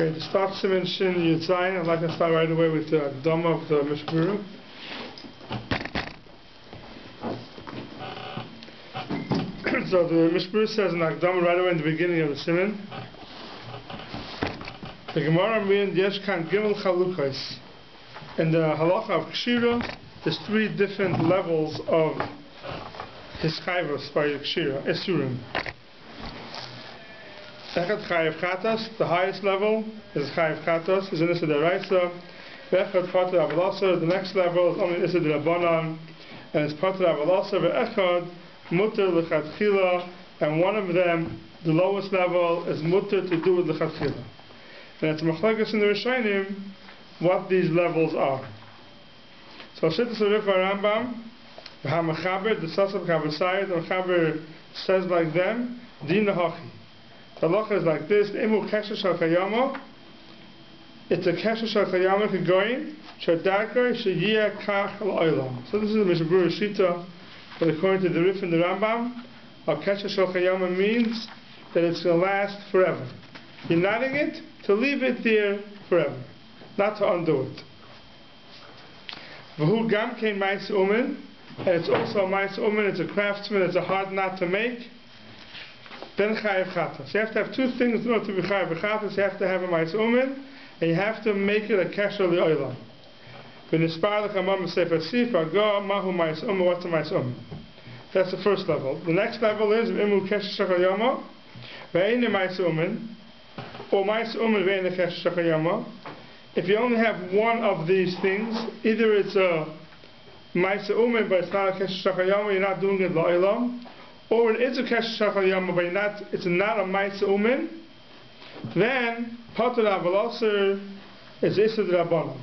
Okay, to start Siman Shin Yud Zayin, I'd like to start right away with the Akdama of the Mishmuru. So the Mishmuru says in Akdama right away in the beginning of the Siman, the Gemara means Yesh Kan Gimel Chalukos. In the halacha of Kshira, there's three different levels of Hischayvos by Kshira, Esurim. Echad Chayav Chatas, the highest level is Chayav Chatas, is in Issa D'Oraisa. Echad Pater Avalasa, the next level is only Issa D'Rabbanan, and it's Pater Avalasa. Echad Mutter L'Chatchila, and one of them, the lowest level, is Mutter to do with L'Chatchila. And it's Machlokes in the Rishonim what these levels are. So Shittas Arif Rambam, HaMachaber, the Sasab Kavasayid, the Machaber says like them, Din Hachi. The halacha is like this: Imu kesher shel kayama. It's a kesher shel kayama kegoyin shadakar sheyia kach l'olam. So this is the Mishmuru Shita, but according to the Rif and the Rambam, a kesher shel kayama means that it's going to last forever. You're knotting it to leave it there forever, not to undo it. V'hu gam kein mais umen, and it's also a mais umen. It's a craftsman. It's a hard knot to make. Then Chayav Chatas. You have to have two things in order to be Chayav Chatas. You have to have a Mais Umen, and you have to make it a Kesher Li'olam. V'nispar l'chamam Seif Seif Agah Mahu Mais Umen. What's a Mais Umen? That's the first level. The next level is Imu Kesher Shachayama Ve'ein Mais Umen, or Mais Umen Ve'ein Kesher Shachayama. If you only have one of these things, either it's a Mais Umen but it's not a Kesher Shachayama, you're not doing it Li'olam, or it is a kesher shachal yama, but it's not a ma'isa umin, then pater avalaser is issa d'rabbanan.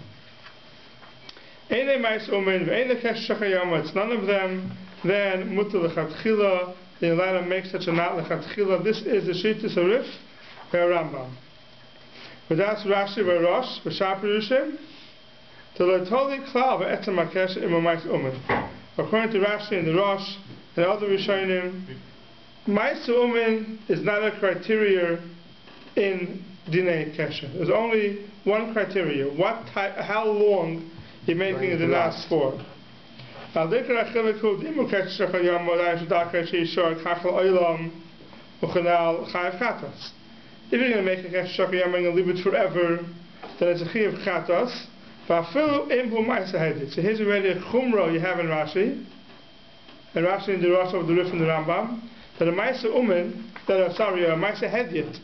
Eine ma'isa umin, ve'ene kesher shachal yama, it's none of them, then muter l'chatchila, the allowed to make such a knot l'chatchila. This is the Shittas Arif Rambam. But that's Rashi v'Rosh v'Shar Pirushim to l'toli klal v'etzem ha'kesher im ma'isa umin. According to Rashi and the Rosh and other Rishonim, Ma'isa Umin is not a criteria in Dinei Kesher. There's only one criteria: how long you're making the nas for. If you're going to make a Kesher Shachayam and leave it forever, then it's a Chiyav Chatas. So here's already a Chumrah you have in Rashi. And Rashi in the Rosh of the Rif and the Rambam, that a Ma'isa Umen, a Ma'isa Hedyet,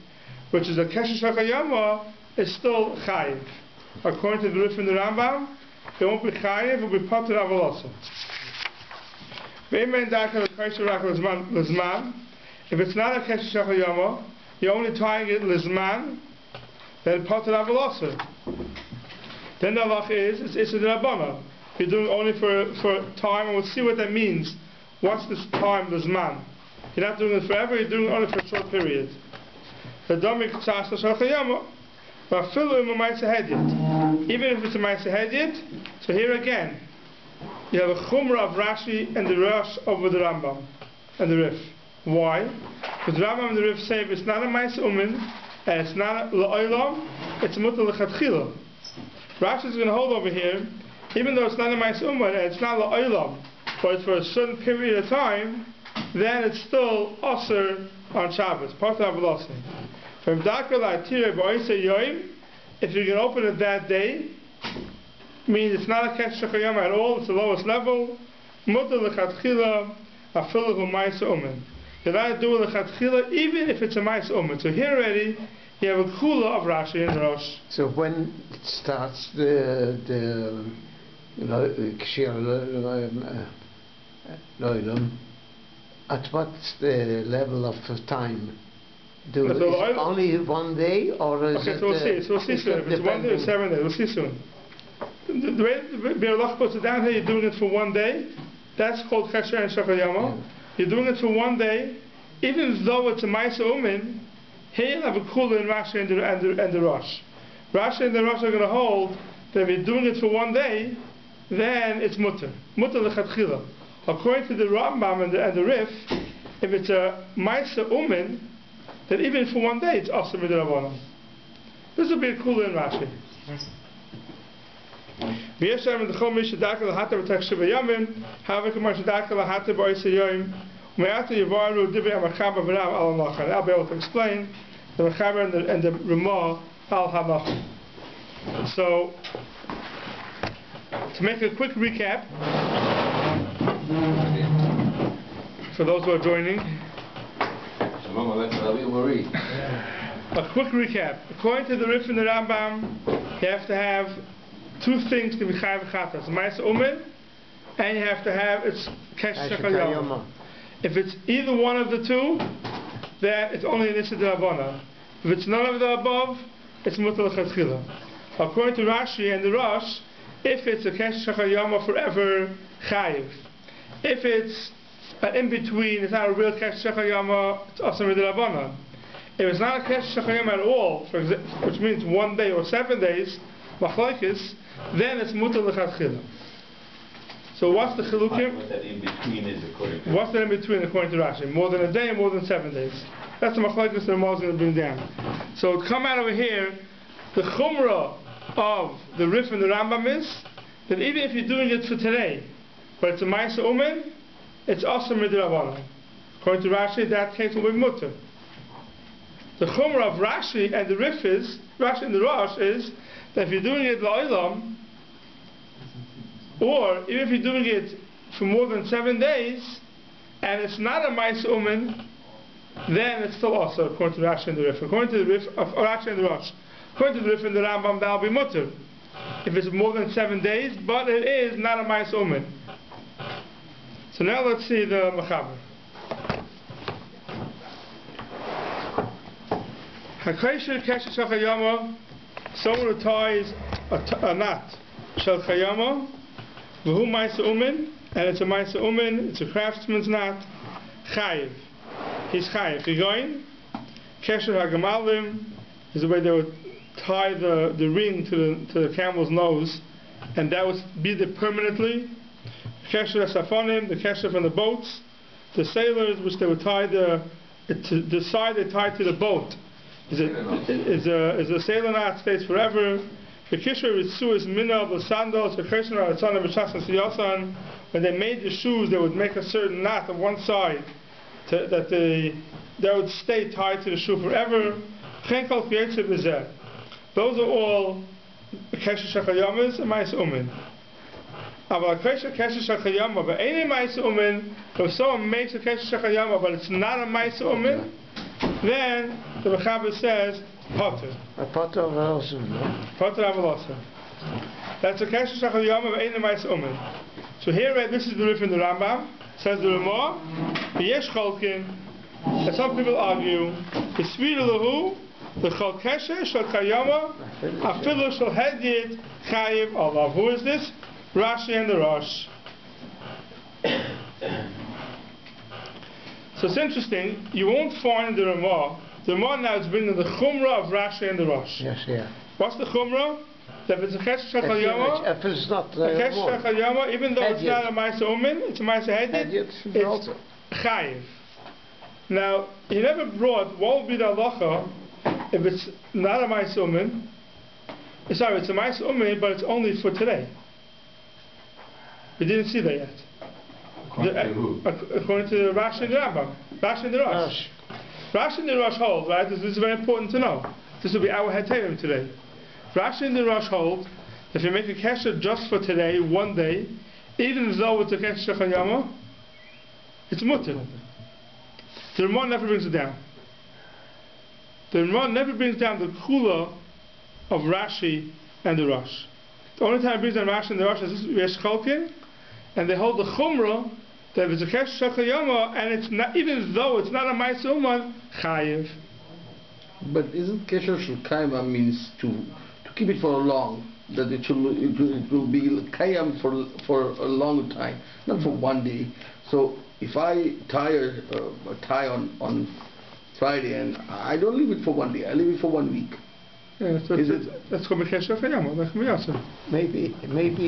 which is a Kesher Shachayama, is still Chayiv. According to the Rif and the Rambam, it won't be Chayiv, it will be Pater Avalasa. If it's not a Kesher Shachayama, you're only tying it Lizman, then Pater Avalasa. Then the halach is, it's Issa D'Rabbanan. You're doing only for time, and we'll see what that means. What's this time, this man? You're not doing it forever, you're doing it only for a short period. Even if it's a Ma'isa Hedyet, so here again, you have a Chumrah of Rashi and the Rosh over the Rambam and the Rif. Why? Because the Rambam and the Rif say if it's not a Ma'isa Umin, and it's not a L'olam, it's Mutter L'Chatchila. Rashi is going to hold over here, even though it's not a Ma'isa Umin and it's not L'olam, but it's for a certain period of time, then it's still Aser on Shabbos, Pater Avalasa. From Dakar La'atire Ba'oisei Yoim, if you can open it that day, means it's not a Kesher Shachayama at all, it's the lowest level, Mutter L'Chatchila, Afilahu Ma'isa Umin. You're allowed to do it L'Chatchila even if it's a Ma'isa Umin. So here already, you have a Kula of Rashi and Rosh. So when it starts the Kshir Loilum, at what's the level of time? Is it only one day, or is it? So we'll see soon. If it's 1 day or 7 days, we'll see soon. The way Be'erlach puts it down here, you're doing it for 1 day. That's called Kesher and Shachayama. You're doing it for 1 day, even though it's a Ma'isa Umin. Here you'll have a Kula in Rashi and the Rosh. Rashi and the Rosh are going to hold that if you're doing it for 1 day, then it's Mutter L'Chatchila. According to the Rambam and the Rif, if it's a Ma'isa Umin, then even for 1 day it's Asur B'Drabanan. This will be a cool in Rashi. V'yeshem in the chol mishadaka lahata b'tech shiva yamin, havik mishadaka lahata b'oisa yoyim, u'me'ata yivaru divrei ha'machaba v'ram al ha'nachan. I'll be able to explain the Machaba and the Ramah al ha'nachan. So, to make a quick recap, for those who are joining, a quick recap. According to the Rif and the Rambam, you have to have two things to be chayav chatas: ma'aser umin, and you have to have its kesher shechal yoma. If it's either one of the two, then it's only an issue d'Rabbanan. If it's none of the above, it's mutar l'chatchila. According to Rashi and the Rosh, if it's a kesher shechal yoma forever, chayiv. If it's in between, it's not a real kesher shechal yoma, it's asur d'Rabbanan. If it's not a kesher shechal yoma at all, which means 1 day or 7 days, machlokes, then it's mutar l'chatchila. So what's the chilukim? What that in between is according to What's that in between according to Rashi? More than a day and more than 7 days. That's the machlokes the Ramah is going to bring down. So come out over here, the chumrah of the Rif and the Rambam is that even if you're doing it for today, but it's a ma'aser umin, it's asur midrabanan. According to Rashi, that case will be mutar. The chumrah of Rashi and the Rif is, Rashi and the Rosh is, that if you're doing it la'olam, or even if you're doing it for more than 7 days, and it's not a ma'aser umin, then it's still also according to Rashi and the Rif. According to the Rif of Rashi and the Rosh, according to the Rif and the Rambam, that'll be mutar if it's more than 7 days, but it is not a ma'aser umin. So now let's see the Mechaber. Hakosher kesher shechal yoma, someone who ties a knot shel chayama, v'hu ma'aser umin, and it's a ma'aser umin, it's a craftsman's knot, chayiv. He's chayiv. Chigoyin, kesher hagamalim, is the way they would tie the ring to the camel's nose, and that would be there permanently. Kesher hasafonim, the kesher from the boats, the sailors, which they would tie the side they tied to the boat. Is a sailor knot, stays forever. The kisher ritzu is mina of the sandals. The kesher haratzon and b'shas siyasan. When they made the shoes, they would make a certain knot on one side that would stay tied to the shoe forever. Those are all kesher shechal yamas and ma'aser umin. But any ma'aser umin, if someone makes a kesher shechal yama, but it's not a ma'aser umin, then the Mechaber says potter. A potter also, no? Potter avalosa. That's a kesher shechal yama, but any ma'aser umin. So here, this is the Rif in the Rambam. Says the Ramah, v'yesh cholkin. And some people argue, v'svira lahu, the chol kesher shel kayama, afilu shel hedyet chayiv alav. Who is this? Rashi and the Rosh. So it's interesting, you won't find the Ramah. The Ramah now is bringing the chumrah of Rashi and the Rosh. Yes, yeah. What's the chumrah? That if it's a kesher shechal yama, if it's not a kesher shechal yama, even though it's not a ma'aser umin, it's a ma'aser hedyet, it's chayiv. Now, he never brought what would be the halacha if it's not a ma'aser umin. Sorry, it's a ma'aser umin, but it's only for today. We didn't see that yet. According to Rashi and the Rambam. Rashi and the Rosh. Rashi and the Rosh hold, right? This is very important to know. This will be our heterim today. Rashi and the Rosh hold that if you make a kesher just for today, 1 day, even though it's a kesher shechal yama, it's mutar. The Ramah never brings it down. The Ramah never brings down the kula of Rashi and the Rosh. The only time it brings down Rashi and the Rosh is yesh cholkin, and they hold the chumrah that if it's a kesher shechal yama and it's not, even though it's not a ma'aser umin, chayiv. But isn't kesher shel kayama means to keep it for a long, that it will be kayam for a long time, not for 1 day. So if I tie on Friday and I don't leave it for 1 day, I leave it for 1 week. Yeah, so that's called kesher shechal yama. Maybe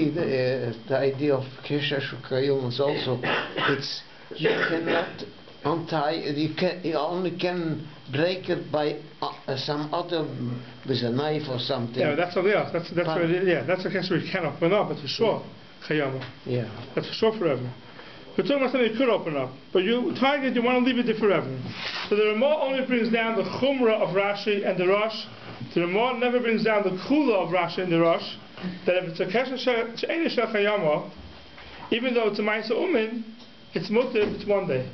the idea of kesher shechal yama is also you cannot You only can break it by some other, with a knife or something. Yeah, that's something else. That's what it is. Yeah, that's a case where you can't open up, but for sure, chayama. Yeah. That's for sure forever. We're talking about something you could open up, but tying it, you want to leave it there forever. So the Ramah only brings down the chumrah of Rashi and the Rosh. The Ramah never brings down the kula of Rashi and the Rosh. That if it's a kesher she'ein shel chayama, even though it's a ma'isa umin, it's mutter if it's one day.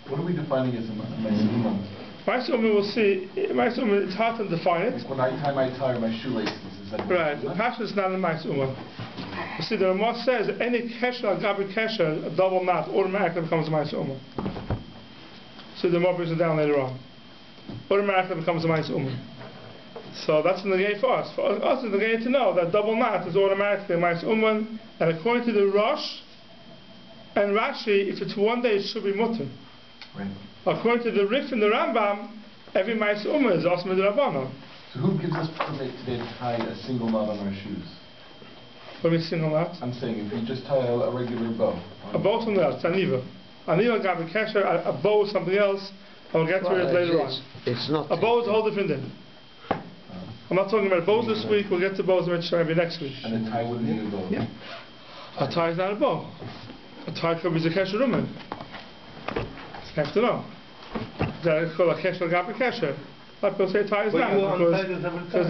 What are we defining as a ma'isa umin? Ma'isa umin, we'll see. Ma'isa umin, it's hard to define it. When I tie my tie or my shoelaces, is that right? The passion is not a ma'isa umin. You see, the Ramah says that any kesher al gabi kesher, a double knot, automatically becomes a ma'isa umin. So the Ramah brings it down later on. Automatically becomes a ma'isa umin. So that's in the game for us. For us, it's the game to know that double knot is automatically a ma'isa umin, and according to the Rosh and Rashi, if it's one day, it should be mutter. Right. According to the Rif and the Rambam, every ma'isa umin is also midrabanan. So who gives us permit today to tie a single knot on our shoes? What do we single knot? I'm saying if you just tie a regular bow. A bow is something else. Aniva. Aniva gabi kesher. A bow is something else. And we'll get to it later on. It's not. A bow is a whole different thing. I'm not talking about bows this week. We'll get to bows maybe next week. And a tie wouldn't be a bow. Yeah. A tie is not a bow. A tie could be a kesher umin. You have to know. That is called a kesher gabi kesher. A lot of people say a tie is not. Because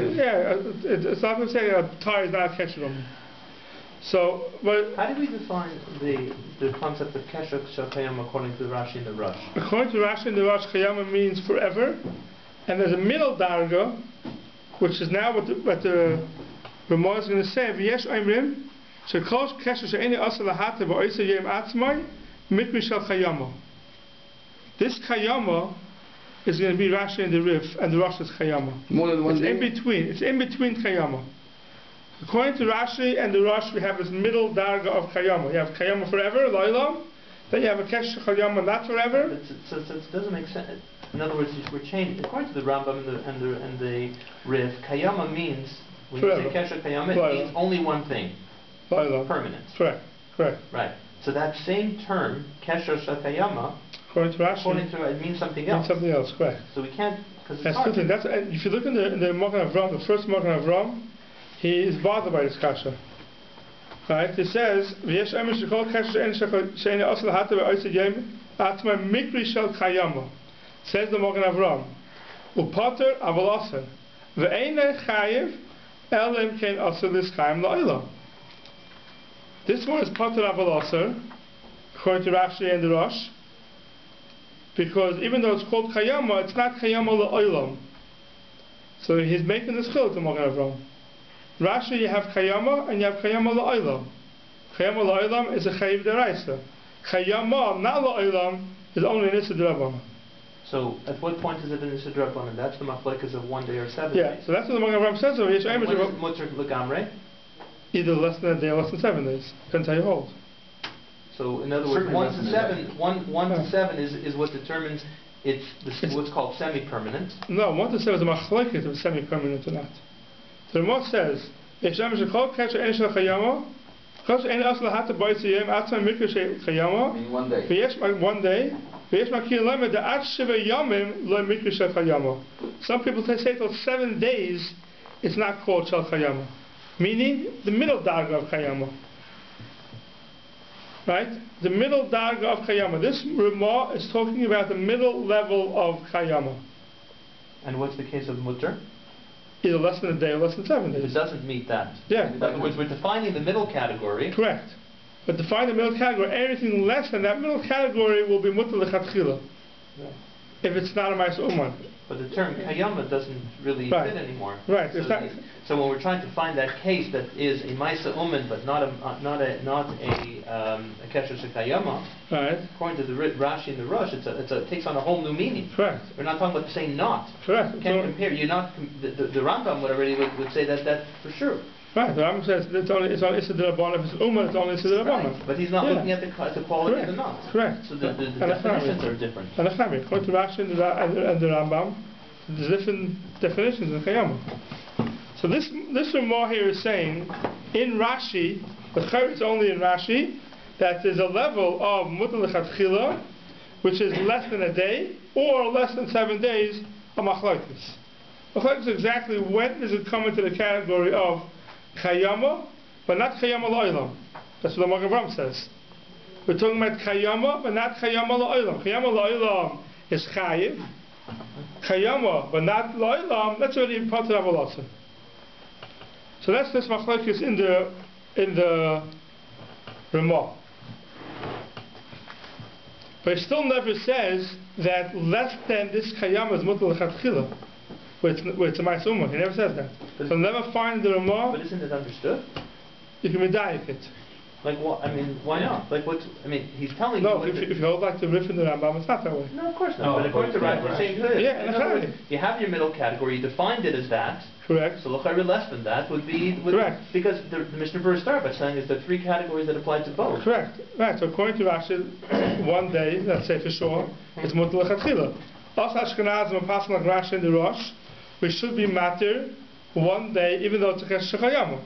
it's not going to say a tie is not a kesher umin. So, but how do we define the concept of kesher shel chayama according to the Rashi and the Rosh? According to Rashi and the Rosh, chayama means forever, and there's a middle darga, which is now what the Ramah is going to say. V'yesh oimrim shekol kesher she'eni asa lahata v'oisa yem atzmai mikri shel chayama. This chayama is going to be Rashi and the Rif, and the Rosh is chayama. More than one day? It's in between chayama. According to Rashi and the Rosh, we have this middle darga of chayama. You have chayama forever, lo'ilam. Then you have a kesher chayama not forever. So it doesn't make sense. In other words, we're changing. According to the Rambam and the Rif, kayama means, when forever. you say kesher kayama, it means only one thing. Permanent. Correct. Right. So that same term, kesher shel kayama, according to Rashi, it means something else. Correct. So we can't, because it's that's hard. That's if you look in the Magen Avram, the first Magen Avram, he is bothered by this kasha. Right? It says, "V'yesh emes shekol kesher she'eni asa lahata v'oisa yem atzmai mikri shel chayama." Says the Magen Avram, "Upater aval aser ve'einei chayiv elim kein aser lischayim la'olam." This one is pater aval aser, according to Rashi and the Rosh, because even though it's called chayama, it's not chayama la'olam. So he's making this chiluk to Magen Avram. Rashi, you have chayama and you have chayama la'olam. Chayama la'olam is a chayiv deraisa. Chayama, not la'olam, is only an issa d'rabbanan. So at what point is it in the Sidrabbanan? That's the machlekes of 1 day or 7 days. Yeah, so that's what the Magen Avram says. So when is mutter legamre? Either less than a day or less than 7 days. Depends how you hold. So in other words, 1 to 7, 1 to 7 is what determines it's what's called semi-permanent. No, 1 to 7 is a machlekes if it's semi-permanent or not. So the Ramah says, "Yesh emes shekol kesher ein shel chayama, kesher ein asa lahata b'oisa yem atzmai mikri shel chayama." Meaning 1 day. V'yesh 1 day. Some people say till 7 days it's not called Shel Chayama, meaning the middle darga of Chayama. Right? The middle darga of Chayama. This Ramah is talking about the middle level of Chayama. And what's the case of mutter? Either less than a day or less than 7 days. It doesn't meet that. Yeah. In other words, we're defining the middle category. Correct. But to find the middle category, anything less than that middle category will be mutter lechatchila. Right. If it's not a ma'isa uman. But the term kayama doesn't really fit anymore. Right. So when we're trying to find that case that is a ma'isa uman but not a kesher shekayama, right, according to the Rashi and the Rosh, it takes on a whole new meaning. Correct. We're not talking about saying not. Correct. You can't compare. You're not. The Rambam would say that for sure. Right, the Rambam says it's only Issa d'Rabbanan. If it's Ummah, it's only Issa d'Rabbanan. Right. But he's not looking at the quality of the knot. Correct. So the definitions are different. And according to Rashi and the Rambam, there's different definitions in Chayama. So this Ramah here is saying, in Rashi, the Chayr is only in Rashi, that there's a level of Mutter L'Chatchila, which is less than a day, or less than 7 days, a machlokes. Machlokes is exactly when does it come into the category of chayama, but not chayama la'olam. That's what the Magen Avraham says. We're talking about chayama, but not chayama la'olam. Chayama la'olam is chayiv. Chayama, but not la'olam, that's already part of Avolasa. So that's this machlokes in the Ramah. But it still never says that less than this chayama is mutal lechatchila, where it's a ma'is umah. He never says that. So never find the Ramah. But isn't it understood? You can medayik it. Like what? I mean, why not? Like what? I mean, he's telling no, you. if you hold like the Rif in the Rambam, it's not that way. No, of course not. But according to Rashi, saying good. Yeah, in other words, you have your middle category. You defined it as that. Correct. So l'chayra less than that would be correct. Because the Mishnah Berurah started by saying is the 3 categories that apply to both. Correct. Right. So according to Rashi, 1 day, let's say for sure, it's mutal lechatchila. Us Ashkenazim and passing like Rashi in the Rosh, we should be matir 1 day, even though it's a kesher shachayama.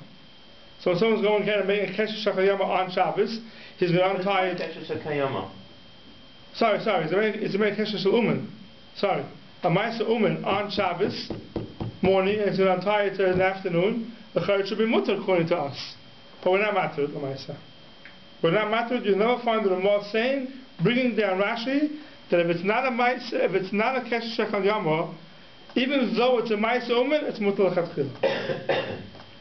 So when someone's going ahead and making a kesher shachayama on Shabbos, he's going to untie it. Kesher shachayama. Sorry, it's a kesher shalumen. Sorry, a ma'aser umen on Shabbos morning, and it's going to untie it in the afternoon. The chayr should be mutter according to us, but we're not matter the ma'aser. We're not matter. You never find the Ramah saying, bringing down Rashi, that if it's not a ma'aser, if it's not a kesher shachayama, even though it's a ma'aser umen, it's mutter lechatchila.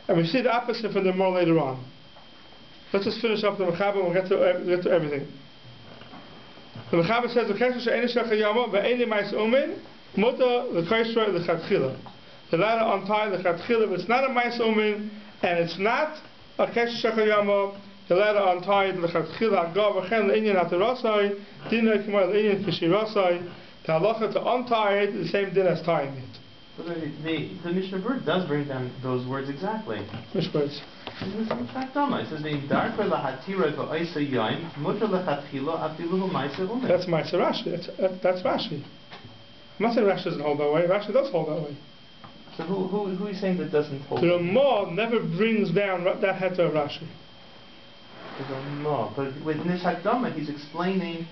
And we see the opposite from the more later on. Let's just finish up the Mechaber and we'll get to everything. The Mechaber says, the kesher she'eni shachayama ve'eni ma'aser umen mutter l'kosher l'chatchila. The ladder untie l'chatchila. If it's not a ma'aser umen and it's not a kesher shachayama, the ladder untie l'chatchila. Agav v'chen l'inyan aterasai dinah k'mar l'inyan k'shirasai. The halacha to untie it is the same din as tying it. But the Mishnah Berurah does bring down those words exactly. Which words? It says that's Ma'aser Rashi. That's Rashi. I'm not saying Rashi doesn't hold that way. Rashi does hold that way. So who is saying that doesn't hold? The Ramah never brings down that heter of Rashi. The Ramah, but with Nishakdama he's explaining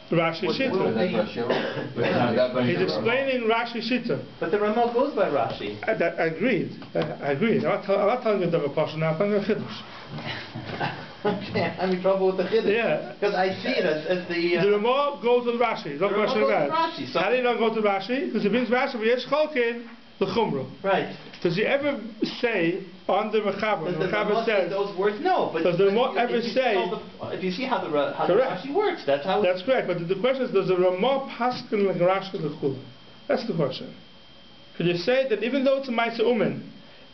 Rashi Shita. He's explaining Rashi Shita. But the Ramah goes by Rashi. I agreed. I'm not telling you the Pasha now. I'm telling you a Chiddush. Okay, I'm in trouble with the Chiddush. Yeah. Because I see it as the... The Ramah goes with Rashi. No question about it. How do you not go to Rashi? Because he brings Rashi v'yesh cholkin l'chumra. Right. Does he ever say on the Mechaber? The Mechaber says those words. No, but does the Ramah ever say? If you see how the Rashi works, that's how. That's correct. But the question is, does the Ramah paskin like Rashi l'chula? That's the question. Could you say that even though it's a ma'aser umen,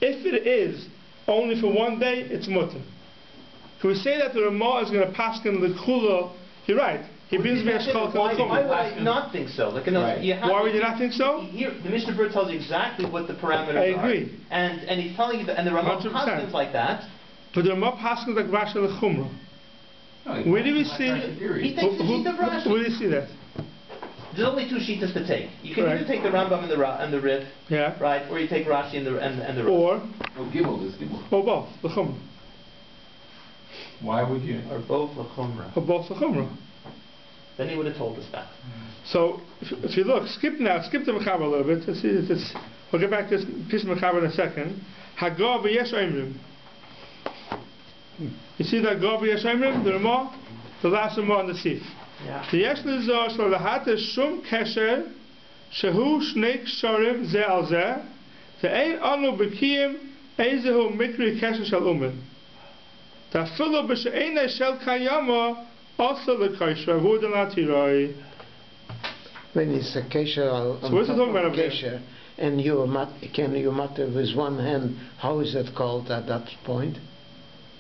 if it is only for 1 day, it's mutter? Can we say that the Ramah is going to paskin l'chula? You're right. He brings me a shkol. Why would I not think so? Like, why would you not think so? Here, the Mishnah Berurah tells you exactly what the parameters are. I agree. And he's telling you that, and the Ramah paskins like that. But the Ramah paskins like Rashi l'chumra. Where do we see? He takes the sheet of Rashi. Where do you see that? There's only 2 sheetas to take. You can either take the Rambam and the Rif, right, or you take Rashi and the Rif. Or Gimel. Or both l'chumra. Why would you? Or both l'chumra. Or both l'chumra. Then he would have told us that. So, if you look, skip the Mechaber a little bit. Let's see, we'll get back to this piece of Mechaber in a second. Hagar v'yesh oimrim. You see that Hagar v'yesh oimrim, the Ramah, the last Ramah on the Seif. V'yesh l'zor shlo lahata shum kesher shehu shnei ksharim ze al ze ve'ein anu b'kiyim ezehu mikri kesher shel umen. Ta'afilu b'she'enei shel kayama also the kasher who the natirai. When it's a kesher, so what's it talking about kesher, and you matter with one hand, how is it called at that point?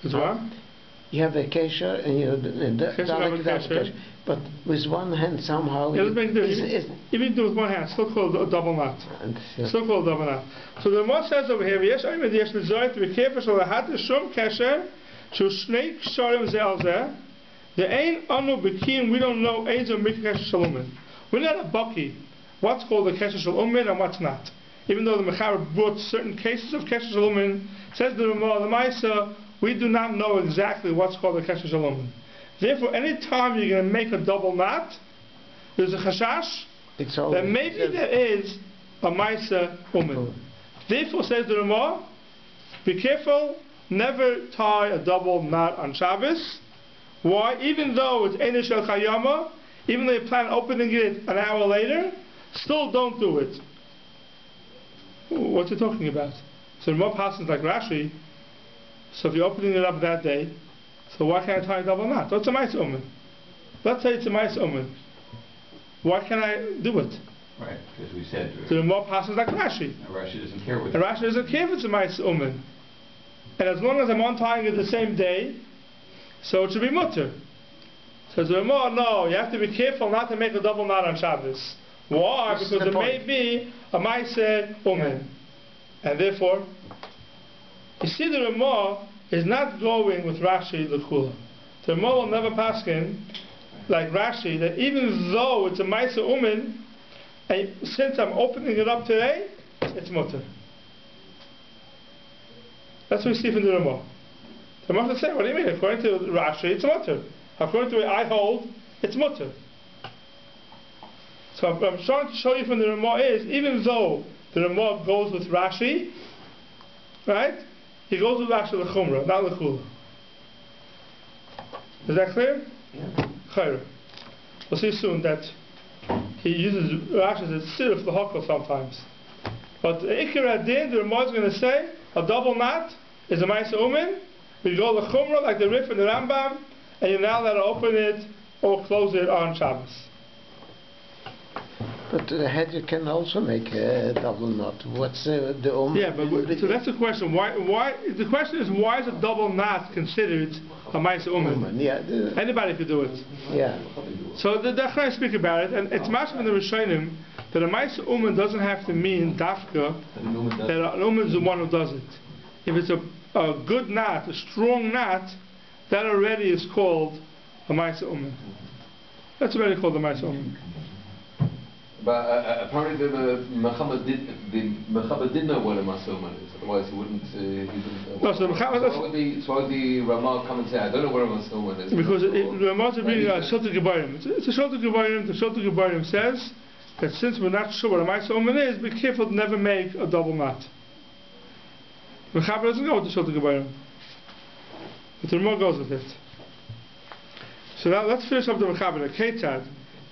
What? You have a kesher and you kesher, but with one hand somehow. Yeah, even do with one hand, still called a double knot. Still called a double knot. So the Ramah says over here, yes, I'm yes, l'zoyt v'kefesh l'hat shum kesher shu shnei ksharim ze al ze. The ain anu b'kiyim, we don't know ezer mikri kesher shalumin. We're not a bucky. What's called a kesher shalumin and what's not. Even though the Mechaber brought certain cases of kesher shalumin, says the Ramah, the Ma'aser, we do not know exactly what's called a kesher shalumin. Therefore, any time you're going to make a double knot, there's a chashash that maybe there is a Maisa Umen. Therefore, says the Ramah, be careful, never tie a double knot on Shabbos. Why? Even though it's Eina Shel Chayama, even though you plan opening it an hour later, still don't do it. What's he talking about? So the Ramah passes like Rashi, so if you're opening it up that day, so why can't I tie a double knot? What's a Maisa Umen? Let's say it's a Maisa Umen. Why can't I do it? Right, because we said. So the more passes like Rashi. And Rashi doesn't care what. And Rashi doesn't care if it's a Maisa Umen. And as long as I'm untying it the same day, so it should be mutter. Says the Ramah, no, you have to be careful not to make a double knot on Shabbos. Why? Because there may be a Maisa Umen. And therefore, you see the Ramah is not going with Rashi l'chula. The Ramah will never paskin like Rashi that even though it's a Maisa Umen, and since I'm opening it up today, it's mutter. That's what we see from the Ramah. The Ramah will say, what do you mean? According to Rashi, it's mutter. According to what I hold, it's mutter. So I'm trying to show you from the Ramah is, even though the Ramah goes with Rashi, right? He goes with Rashi l'chumra, not l'chula. Is that clear? Yeah. Chayr. We'll see soon that he uses Rashi as a sirif l'hokal sometimes. But Ikir Adin, the Ramah is going to say, a double knot is a Maisa Umen. We go l'chumra like the Rif and the Rambam, and you're now allowed to open it or close it on Shabbos. But the head you can also make a double knot. What's the Umen? Yeah, but so that's the question. Why? The question is, why is a double knot considered a Maisa Umen? Yeah, anybody could do it. Yeah. So the Dachrei speak about it, and it's mashma in the Rishonim that a Maisa Umen doesn't have to mean dafka that an Umen is the one who does it. If it's a good knot, a strong knot, that already is called a Maisa Umen. That's already called a Maisa Umen. But apparently the Muhammad did know what a Maisa Umen is. Otherwise he wouldn't. No, so why would the Ramah come and say, I don't know what a Maisa Umen is? Because the Ramah is reading a Shulta Gebarim. It's a Shulta Gebarim. The Shulta Gebarim says that since we're not sure what a Maisa Umen is, be careful to never make a double knot. The Mechaber doesn't go with the Shulta Gebarim, but the Ramah goes with it. So now let's finish up the Mechaber. Ketzad.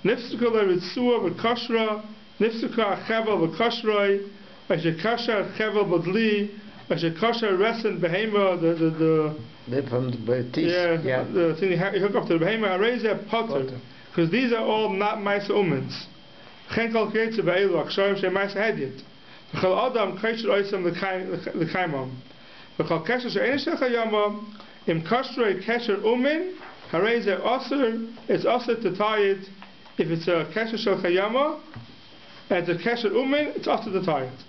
Nifsuka le'ritzua v'kashra, nifsuka achevel v'kashroi, v'shekasha achevel b'dli, v'shekasha resen behema, from the Bertis. Yeah, the thing you hook up to the behema, harezeh potter, because these are all not Maisa Umens. Chen kol kreitze be'elu aksharim she Maisa Hedyet. V'chol adam kaisher oisam l'kaimam. V'chol kesher she'ein shecha yama, im kashroi kesher umen, harezeh osir, it's osir to tie it. If it's a kesher shel chayama and it's a kesher umen, it's also the tie it.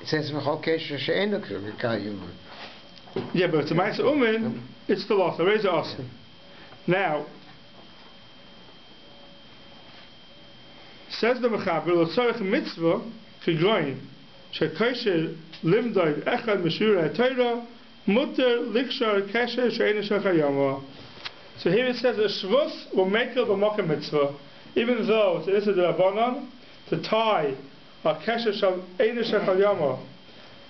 It says v'chol kesher she'ein chayama. Yeah, but it's a Maisa Umen, it's still also. Raise also. Now, says the Mechaber, l'tzorech mitzvah k'goyin she'kosher limdoi echad meshura ha'torah muter likshar kesher she'ein shel chayama. So here it says a shvus will make it b'mokem mitzvah, even though it's an issa d'Rabbanan to tie a kesher she'ein shel chayama,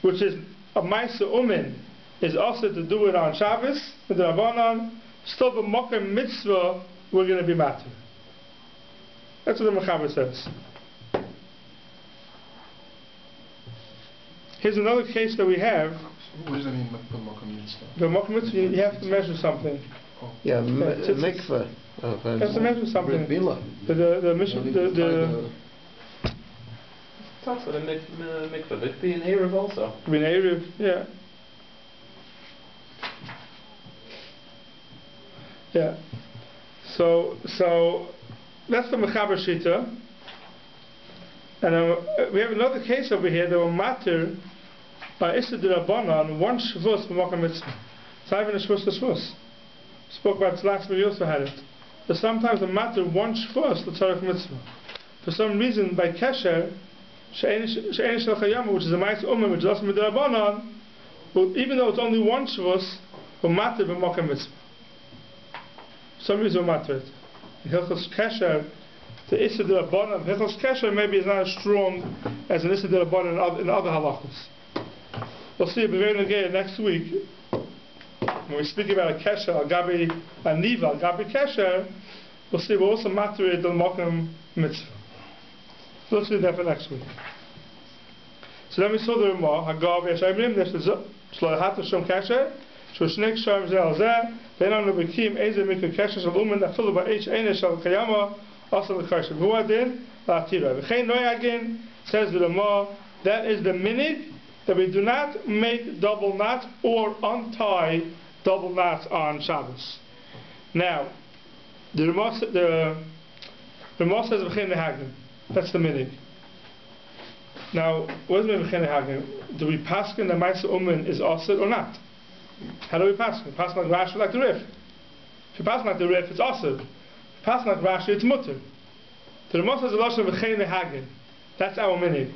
which is a Maisa Umen, is also to do it on Shabbos with the Rabbanan. Still b'mokem mitzvah we're going to be matter. That's what the Mechaber says. Here's another case that we have. What does that mean, b'mokem mitzvah? B'mokem mitzvah, you have to measure something. Yeah, mikveh. You have to measure something. The mission, the talks about a mikveh. It could be an Erev also. Could be an Erev, yeah. Yeah. So that's the Mechaber Shita. And we have another case over here that will matter by Issa D'Rabbanan, one Shavuos b'mokem mitzvah. It's not even a Shavuos to Shavuos. Spoke about it last week, we also had it. But sometimes the matter one Shavuos l'tzarech mitzvah. For some reason, by Kesher, she'ein shel chayama, which is a Maisa Umen, which is also D'Rabbanan, even though it's only one Shavuos, will matter b'mokem mitzvah. For some reason will matter it. in Hilchos Kesher, the Issa D'Rabbanan of Hilchos Kesher maybe is not as strong as an Issa D'Rabbanan in other halachos. We'll see again next week when we speak about a Kesher, a Gabi, a Niva, a Gabi Kesher. We'll see we're also matri the Mokum Mitzvah. So let's do that for next week. So then we saw the Ramah, Hagav Yeshayim, there's the Shlohat Hashem Kesher, Shoshnik Sharm Zel Zeh, Benan Nubikim, Eze Mikra Kesher, Shalumen, Afilu Ba'H, Eine Shal Kayama, also the Kesher. Who are then? La'atira. V'chein Noyagin, says the Ramah, that is the minig, that we do not make double knots or untie double knots on Shabbos. Now, the Ramah says V'chein Noyagin. That's the minig. Now, what does it mean V'chein Noyagin? Do we paskin the Ma'aseh Umin is asur or not? How do we paskin? Paskin like Rashi, like the Rif. If you paskin like the Rif, it's asur. If you paskin like Rashi, it's mutter. The Ramah says the lashon V'chein Noyagin. That's our minig.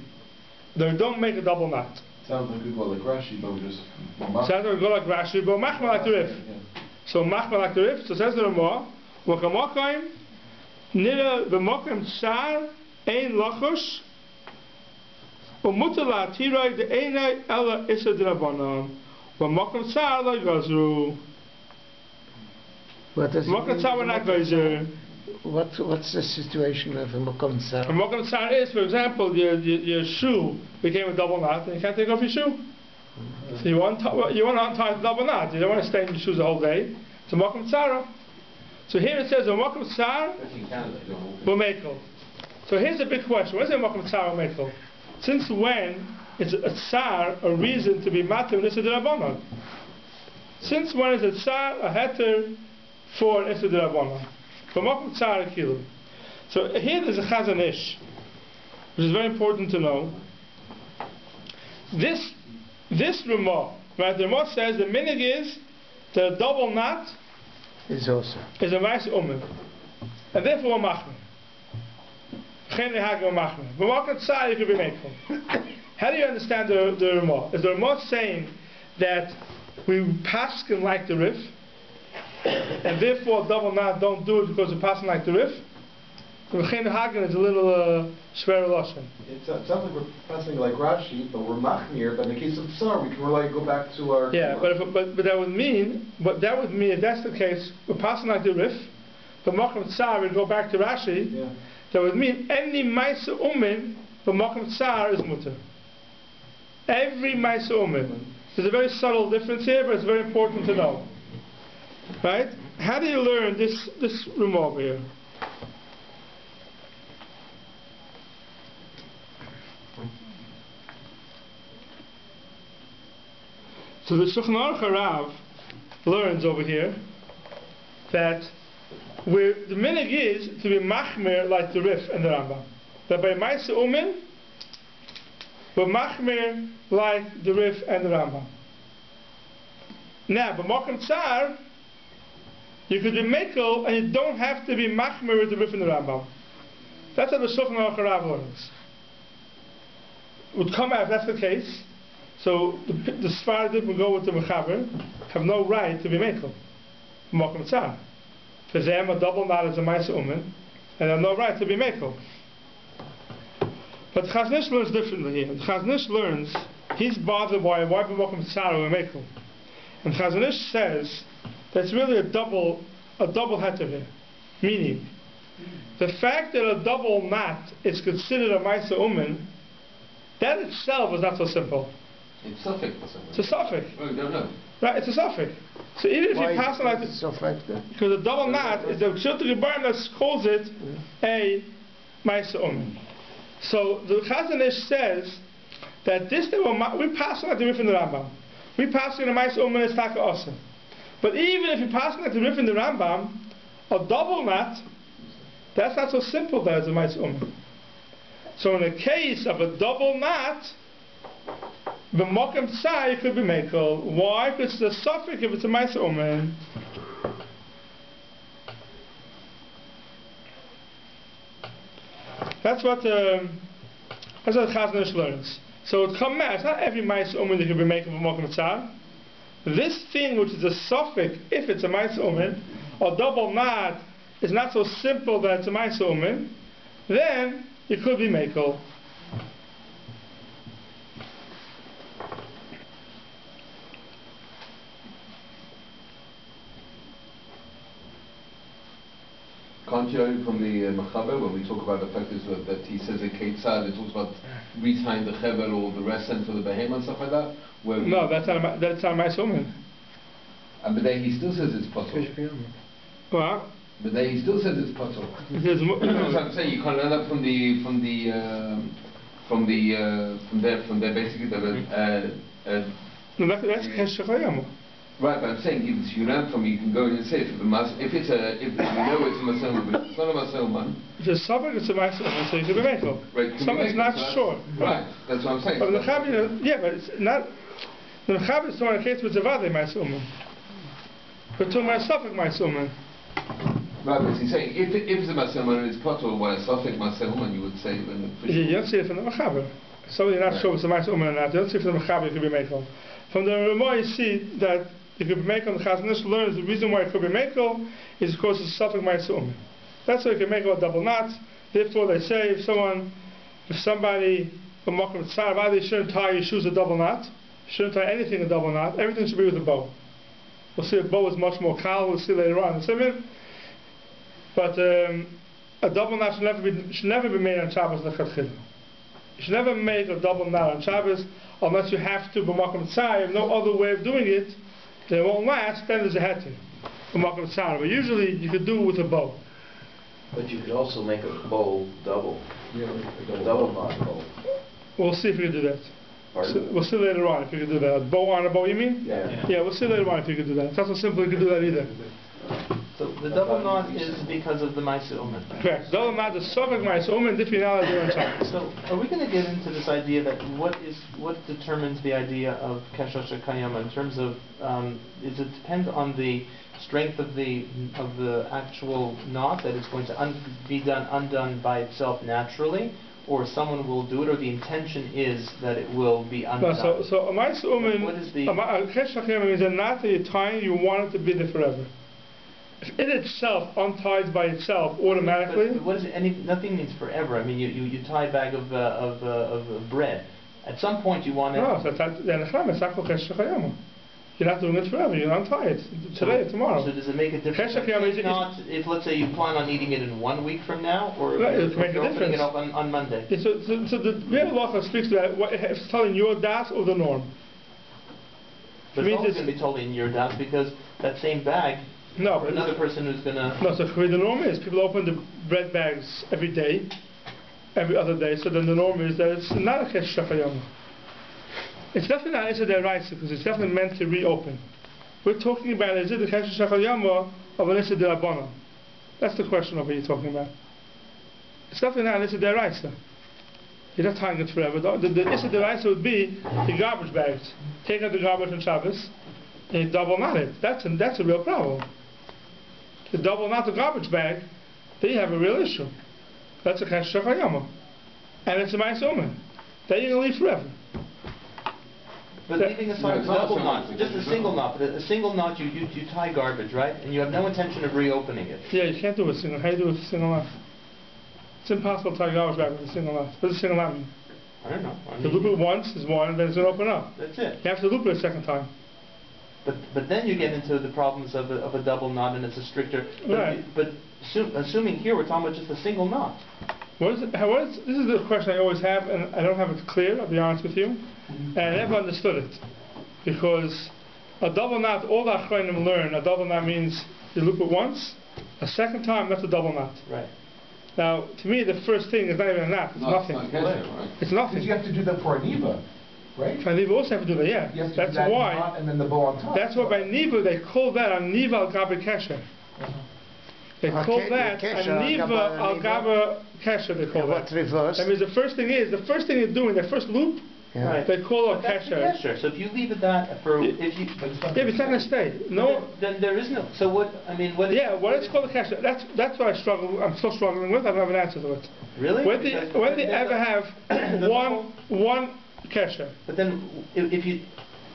They don't make a double knot. Sounds like we go like Rashi, but we just... Sounds like we go like Rashi, but machma like the Rif. So machma like the Rif, so says the Ramah, W'chamokaim, nira b'mokim tsar, ein lachush, u'mutar la'atiroi de'enai ela issa d'Rabbanan, v'mokim tsar lo ygazru. Mokim tsar we're not gazer. What's the situation of a Mokum Tsar? A Mokum Tsar is, for example, your shoe became a double knot and you can't take off your shoe. So you want to untie the double knot. You don't want to stay in your shoes the whole day. It's a Mokum Tsar. So here it says a Mokum Tsar B'Mekel. So here's a big question. What is a Mokum Tsar B'Mekel? Since when is a Tsar a reason to be matir Issa D'Rabbanan? Since when is a Tsar a heter for Issa D'Rabbanan? So here there's a Chazon Ish, which is very important to know. This Ramah, right? The Ramah says the minig is that a double knot is a Ma'aseh Umin, and therefore a machmer. Chen lehag a machmer. B'mokum tsar you could be mekel. How do you understand the Ramah? Is the Ramah saying that we paskin like the Rif? And therefore double knot don't do it because we're passing like the Rif? V'chein Hagen is a little shver lashon. It sounds like we're passing like Rashi, but we're machmir. But in the case of Tsar, we can really go back to our... Yeah, but that would mean if that's the case, we're passing like the Rif, but Mokum Tsar would go back to Rashi. Yeah. That would mean any Ma'aseh Umin for Mokum Tsar is mutter. Every Ma'aseh Umin. There's a very subtle difference here, but it's very important to know. Right? How do you learn this Ramah over here? So the Shulchan Aruch Harav learns over here that where the minig is to be machmer like the Rif and the Rambam. That by Ma'aseh Umin we're machmer like the Rif and the Rambam. Now, but Mokum Tsar you could be mekel and you don't have to be machmer with the Rif and the Rambam. That's how the Shulchan Aruch Harav learns. Would come out if that's the case. So the Sfaradim will go with the Mechaber, have no right to be mekel. Mokum Tsar. For them a double knot is a Ma'aseh Umin, and they have no right to be mekel. But the Chazon Ish learns differently here. The Chazon Ish learns he's bothered by why be Mokum Tsar or mekel. And the Chazon Ish says that's really a double heter here. Meaning, the fact that a double knot is considered a Ma'aseh Umin, that itself is not so simple. It's suffix. It's a suffix. Oh, no. Right, it's a suffix. So even if you pass it like this, because a double knot is the Shulchan Gebarim that calls it a Ma'aseh Umin. So the Chazon Ish says that this we pass it like the Rif and the Rambam. We pass it in a Ma'aseh Umin is taka osir. But even if you pass it like the Rif and the Rambam, a double knot, that's not so simple that it's a Ma'aseh Umin. So in the case of a double knot, the Mokum Tsar could be mekel. Why? Because it's a suffix if it's a Ma'aseh Umin. That's what the Chazon Ish learns. So it comes out, it's not every Ma'aseh Umin that could be mekel for Mokum Tsar. This thing which is a suffix if it's a Ma'aseh Umin, or double knot is not so simple that it's a Ma'aseh Umin, then it could be Mekel. Can't you learn from the Mechaber when we talk about the fact is that he says a Ketzad, it talks about retying the Chevel or the rest end for the Behemoth and stuff like that? No, that's not a Ma'aseh Umin. But then he still says it's possible. What? But then he still says it's possible. That's what I'm saying. You can't learn that from there basically. No, that's Kesher Chayamu. Right, but I'm saying if you learn from, you can go in and say if you know it's a Maselman, but it's not a Maselman. If it's Sabbath, it's a Ma'aseh Umin, so you can be Mekel. Right, Something's not sure. Right, that's what I'm saying. But the Mechaber, yeah, but it's not. The Mechaber is talking a case with Zavadeh Ma'aseh Umin. We're talking about Safek Ma'aseh Umin. Right, but he's saying if it's a Maselman and it's possible, why a Safek Maselman you would say then for sure. You don't see it from the Mechaber. So you're not sure if it's a Ma'aseh Umin or not. You don't see it from the Mechaber you could be Mekel. From the Ramah you see that you could be Mekel. The Chazon Ish learns the reason why it could be Mekel is because it's Safek Ma'aseh Umin. That's why you can make a double knot. Therefore they say if somebody from Makom Tzar, they shouldn't tie your shoes a double knot. You shouldn't tie anything a double knot. Everything should be with a bow. We'll see a bow is much more kal. We'll see later on in Siman. But a double knot should never be made on Shabbos lechatchila. You should never make a double knot on Shabbos unless you have to. B'makom tzar, you have no other way of doing it. Then it won't last. Then there's a heter. B'makom tzar. But usually you could do it with a bow. But you could also make a bow double. A double knot bow. We'll see if we can do that. Pardon? We'll see later on if you can do that. A bow on a bow, you mean? Yeah. Yeah, we'll see later on if you can do that. It's not so simple you can do that either. So the double knot is because of the Ma'aseh Umin. Correct. Double knot is Safek Ma'aseh Umin if you're not allowed to do it on Shabbos. So are we going to get into this idea that what determines the idea of Kesher Shekayama in terms of does it depend on the strength of the actual knot, that it's going to be undone by itself naturally, or someone will do it, or the intention is that it will be undone? No, so a Ma'aseh Umin, what is the Kesher Shekayama means a knot that you're tying, you want it to be there forever. If it itself unties by itself automatically. But what is it? Nothing means forever. I mean, you tie a bag of bread. At some point, you want to. No, so you're not doing it forever. You untie it today, tomorrow. So does it make a difference? If let's say you plan on eating it in 1 week from now, or if you're opening it up on Monday. Yeah, so the Rebbe Lacha speaks to that. If it's telling your das or the norm. But it's always going to be totally in your das, because that same bag. No, but another person who's going to. No, so the norm is people open the bread bags every day, every other day. So then the norm is that it's not a Kesher Shekayama. It's definitely not Issa Deraisa, because it's definitely meant to reopen. We're talking about is it the Kesher Shekayama of an Issa Derabbanan? That's the question of what you're talking about. It's definitely not Issa Deraisa. You're not tying it forever. The Issa Deraisa would be the garbage bags. Take out the garbage on Shabbos and you double knot it. That's a real problem. The double knot the garbage bag, then you have a real issue. That's a Kesher Shekayama. And it's a Ma'aseh Umin. Then you're going to leave forever. But leaving aside the double knot, just a single knot, but a single knot you tie garbage, right? And you have no intention of reopening it. Yeah, you can't do it single. How do you do it with a single knot? It's impossible to tie garbage bag with a single knot. What does a single knot mean? I don't know. You loop it once is one, then it's going to open up. That's it. You have to loop it a second time. But then you get into the problems of a double knot, and it's a stricter. Right. But assuming here we're talking about just a single knot. This is the question I always have, and I don't have it clear, I'll be honest with you. And I never understood it. Because a double knot, all the Achronim learn, a double knot means you loop it once, a second time, that's a double knot. Right. Now, to me, the first thing is not even a knot, it's nothing. It's nothing. Because you have to do that for a niva, right? For a niva also have to do that, yeah. You have to that's do that why. knot and then the bow on top. That's why by niva they call that a niva al gabe kesher. They call that a niva al gabe kesher. They call that. Reverse. That means the first thing you're doing, the first loop. Yeah. Right. They call it That's the kesher. kesher. So if you leave it that for Yeah, but it's not going to stay. No. Then there is no. So what? I mean, what? Yeah, what it's called a kesher. That's what I'm still struggling with. I don't have an answer to it. Really? When they ever have one kesher? But then if you.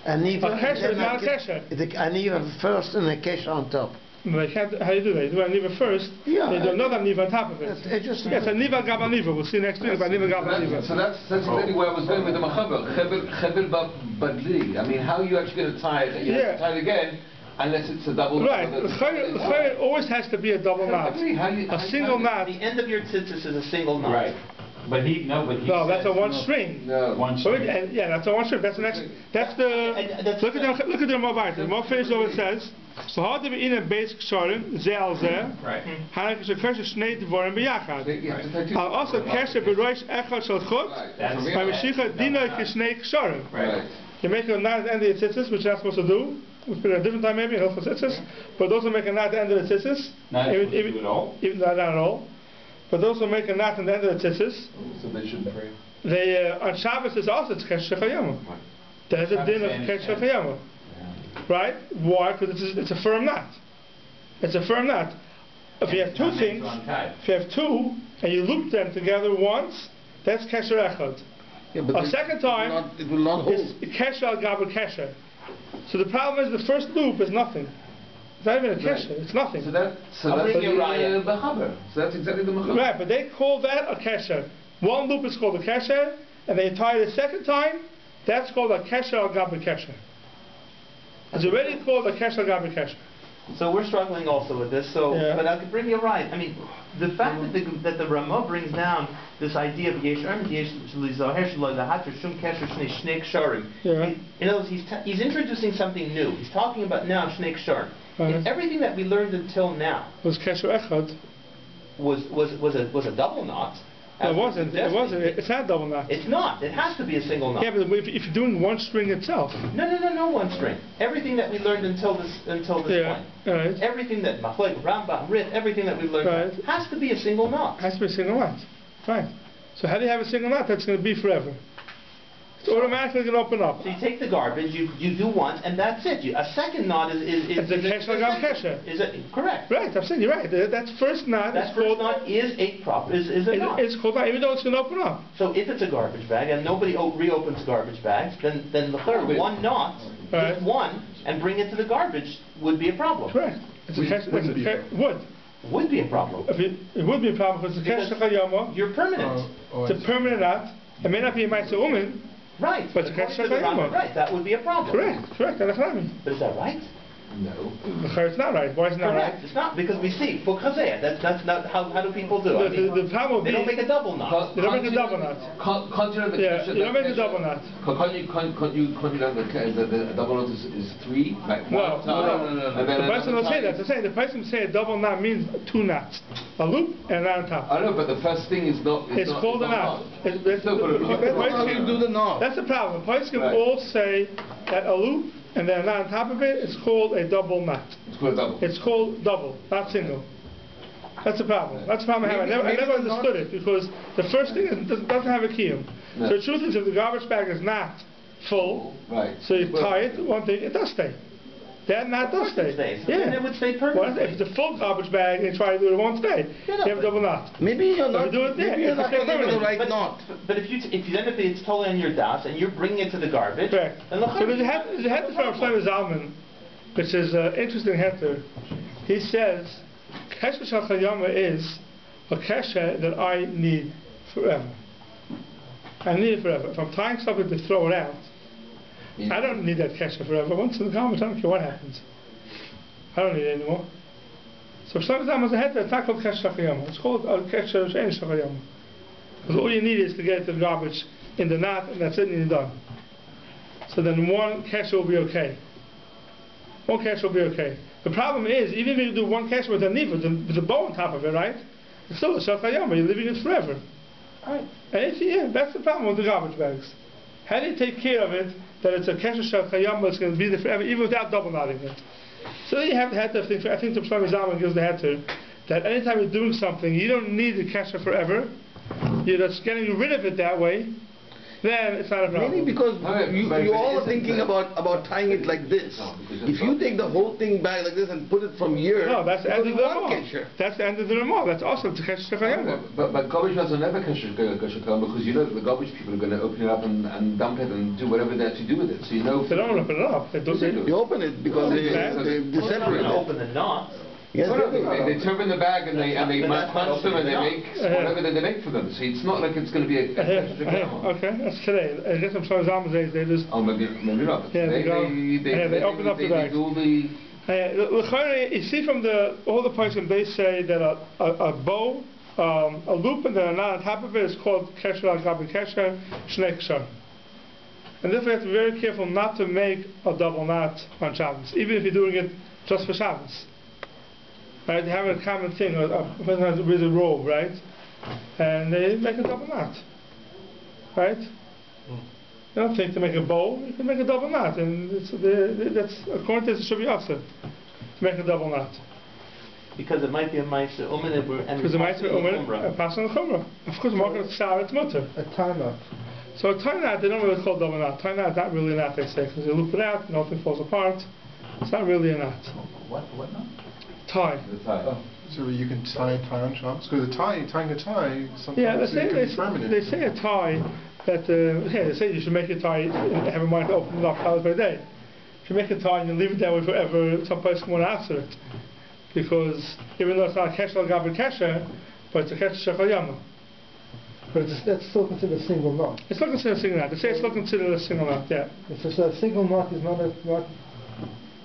And even A kesher is not a kesher. and even first and a kesher on top. No, they can't. How do you do that? You do a niva first. Yeah. They do another niva on top of it. Just Yes, a niva gabal niva. We'll see next week about niva gabal niva. So that's exactly where I was going with the machaber. Chevel badli. I mean, how are you actually going to tie it? You have to tie it again, unless it's a double. Right. The chayil always has to be a double knot. A single knot. The end of your tzitzis is a single knot. Right. But he No, that's a one string. No. One string. Yeah, that's a one string. That's the next. That's the. Look at the Mavite. The Mavite finishes what it says. So how do we in a basic sharim ze al ze? Right. Hanek is a kesher shnei dvorim biyachad. Also kesher beroish echad shel chut. That's By Mashiach dino kishnei ksharim. Right. You make a knot at the end of the tzitzis, which you're not supposed to do. We put it at a different time maybe, in for tzitzis. But those who make a knot at the end of the tzitzis. Not supposed to do it all? Even not at all. But those who make a knot at the end of the tzitzis. So they shouldn't pray. They on Shabbos is also it's kesher chayama. There's a din of kesher chayama. Right? Why? Because it's a firm knot. It's a firm knot. If you have two things, if you have two and you loop them together once, that's kesher echad. Yeah, but A second time, it will not hold. it's kesher al gabel kesher. So the problem is the first loop is nothing. It's not even a kesher. It's nothing. So that's the machaber. So that's exactly the machaber. Right, but they call that a kesher. One loop is called a kesher, and they tie it a second time. That's called a kesher al gabel kesher. It's already called a kesher al gabel kesher. So we're struggling also with this. So, Yeah. but I could bring you right. I mean, the fact that the Ramah brings down this idea of yesharim lizaher shelo lahater shum kesher shnei ksharim. Yeah. In other words, he's introducing something new. He's talking about now shnei ksharim. And everything that we learned until now Was kesher echad. was a double knot. No, it wasn't. It wasn't. It's not a double knot. It's not. It has to be a single knot. Yeah, but if you're doing one string itself. No, one string. Everything that we learned until this Yeah. point. Right. Everything that Machlek, Rambam, Rith, everything that we've learned Right. has to be a single knot. Has to be a single knot. Right. So how do you have a single knot that's going to be forever? It's automatically going to open up. So you take the garbage, you do once, and that's it. A second knot is It's a kesher gam kesher. Is it correct? Right, I'm saying you're right. That first knot That is first called knot is a knot. It's called knot, even though it's going to open up. So if it's a garbage bag and nobody reopens garbage bags, then the third one knot, Right. just one, and bring it to the garbage would be a problem. Correct. It's a kesher. Would. Would be a problem. It would be a problem because it's a kesher chayama. You're permanent. It's a permanent knot. It may not be a ma'aseh umin. Right. But according the to the Rambam. Rambam, right, that would be a problem. Correct. But is that right? No. It's not right. Why is it not Correct. right? It's not, because we see, for chazeh, that's not, how do people do? I mean, The problem would they be don't make a double knot. they don't make a double knot. Can't you know the Yeah, kesher? you don't make a double knot. Can't you know the double knot is three? Like one time, and then The person another will say time? that. They're saying the person will say a double knot means two knots, a loop and a knot on top. I know, but the first thing is not. It's called a knot. Why do you do the knot? That's the problem. Points can Right. all say that a loop and then a knot on top of it is called a double knot. It's called a double. It's called double, not single. That's the problem. That's the problem I have. I never understood it because the first thing is, doesn't have a kiyum. No. So the truth is, if the garbage bag is not full, Right. so you tie it, one thing, it does stay. That knot does stay. It stays. Then it would stay Well, permanently. if it's a full garbage bag and you try to do it, it won't stay. Yeah, no, You have a double knot. Maybe you're not. do it there. Maybe you're not It's getting the right But- knot. But if then if it's totally on your das and you're bringing it to the garbage, Correct. then So there's a heter from Shlomo Zalman, which is an interesting heter. He says, Kesher Shal Chayama is a kesher that I need forever. I need it forever. If I'm tying something to throw it out, I don't need that kesher forever. Once in the garbage, I don't care what happens. I don't need it anymore. So Shlomo Zalman is a heter. It's not called Kesher Shal Chayama. It's called a kesher Shein Shal Chayama. Because all you need is to get it to the garbage in the knot, and that's it, and you're done. So then one kesher will be okay. One kesher will be okay. The problem is, even if you do one kesher with a niva, with a bow on top of it, right? It's still a shachayama. You're leaving it forever. Right. And that's the problem with the garbage bags. How do you take care of it that it's a kesher shachayama that's going to be there forever, even without double knotting it? So then you have the heter thing. I think the Shlomo Zalman gives the heter that anytime you're doing something, you don't need the kesher forever. You're just getting rid of it that way. Then it's not a problem. Maybe because Okay, you but all are isn't thinking that- about tying it like this. No, because If you take the whole thing back like this and put it from here, No, that's the end of it's the only one Ramah. kesher. That's the end of the Ramah. That's also the kesher shachayama. But garbage bags are never kesher because you know that the garbage people are going to open it up and dump it and do whatever they're to do with it. So you know. They don't open it up. They do. Yes, they do. You open it because Okay. they're Well, it's not separate. going to open the knot. Yes, They turban the bag and they punch them and they make whatever they make for them. See, it's not like it's going to be a okay, that's today. I guess I'm sorry, Zama's they just... Oh, maybe not. Yeah, they open up the bag. You see from all the points when they say that a bow, a loop and then a knot on top of it is called kesher al gabi kesher, shnei kshar. And therefore you have to be very careful not to make a double knot on Shabbos, even if you're doing it just for Shabbos. Right? They have a common thing, a person with a robe, right? And they make a double knot. Right? You don't think to make a bow, you can make a double knot. And that's according to this, it should be also to make a double knot. Because it might be a Ma'aseh Umen and because it might be a pass on the Chumrah. Of course, market Shar, it's mutter. A tie knot. So a tie knot, they don't really call double knot. Tie knot is not really a knot, they say, because you loop it out, nothing falls apart. It's not really a knot. What knot? Tie. The tie. Oh. So you can tie on Shabbos? Because tying a tie, sometimes they say a tie that, they say you should make a tie and have a mind to open it up hours by day. If you make a tie and you leave it that way forever, some person won't answer it. Because even though it's not a kesher al gabi kesher, but it's a kesher shechal yama. But that's still considered a single knot. It's not considered a single knot. They say it's not considered a single knot, yeah. So a single knot is not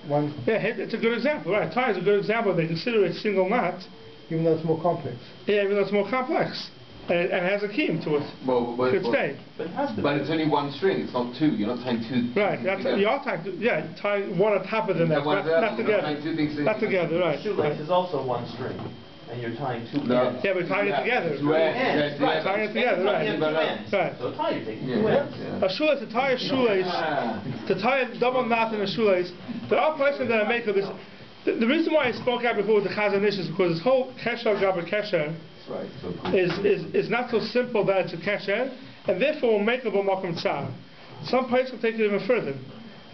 one... Yeah, it's a good example, right. Tie is a good example. They consider it a single knot. Even though it's more complex. Yeah, even though it's more complex. And it has a keyim to it. But it's only one string, it's not two. You're not tying two. Right, you are tying two. Yeah, you tie one on top of the next, not together. Not together, right. Shoelace is also one string. And you're tying two ends. Yeah, but tying it together. Two ends. Right. Tying it together, right. Right. So a tie, you're taking two ends. A shoelace, to tie a shoelace, to tie a double knot in a shoelace, there are places that I make of this. The reason why I spoke out before with the Chazon Ish is because this whole kesher al gabi kesher is not so simple that it's a kesher, and therefore makeable makom tsar. Some places will take it even further,